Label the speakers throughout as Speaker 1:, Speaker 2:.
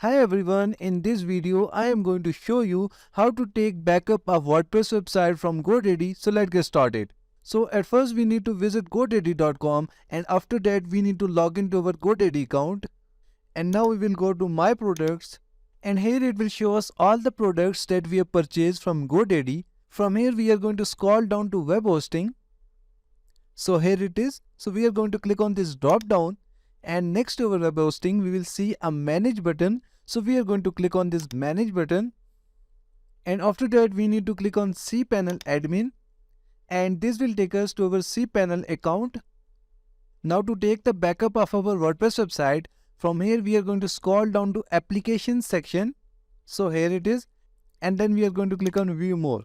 Speaker 1: Hi everyone, in this video I am going to show you how to take backup of WordPress website from GoDaddy. So let's get started. So at first we need to visit godaddy.com, and after that we need to log into our GoDaddy account. And now we will go to My Products, and here it will show us all the products that we have purchased from GoDaddy. From here we are going to scroll down to web hosting. So here it is. So we are going to click on this drop down, and next to our web hosting we will see a manage button. So we are going to click on this manage button, and after that we need to click on Cpanel Admin, and this will take us to our Cpanel account. Now to take the backup of our WordPress website, from here we are going to scroll down to applications section. So here it is, and then we are going to click on view more.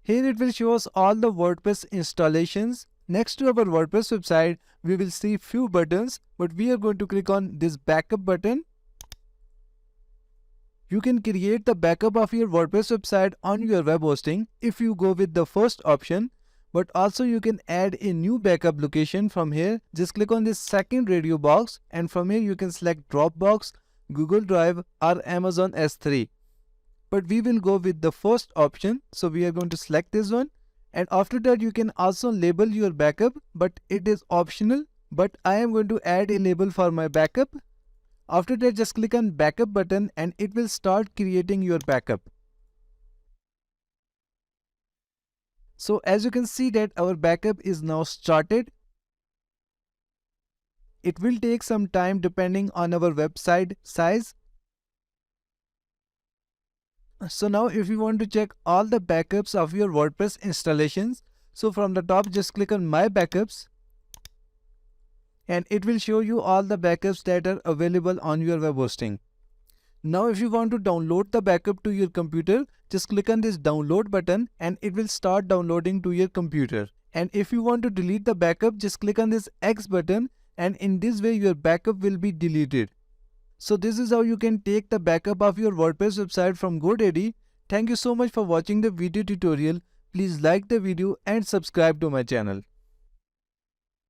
Speaker 1: Here it will show us all the WordPress installations. Next to our WordPress website, we will see few buttons, but we are going to click on this backup button. You can create the backup of your WordPress website on your web hosting if you go with the first option, but also you can add a new backup location from here. Just click on this second radio box, and from here you can select Dropbox, Google Drive or Amazon S3. But we will go with the first option, so we are going to select this one. And after that you can also label your backup, but it is optional, but I am going to add a label for my backup. After that just click on backup button, and it will start creating your backup. So as you can see that our backup is now started. It will take some time depending on our website size. So now if you want to check all the backups of your WordPress installations, so from the top just click on My Backups, and it will show you all the backups that are available on your web hosting. Now if you want to download the backup to your computer, just click on this download button, and it will start downloading to your computer. And if you want to delete the backup, just click on this X button, and in this way your backup will be deleted. So this is how you can take the backup of your WordPress website from GoDaddy. Thank you so much for watching the video tutorial. Please like the video and subscribe to my channel.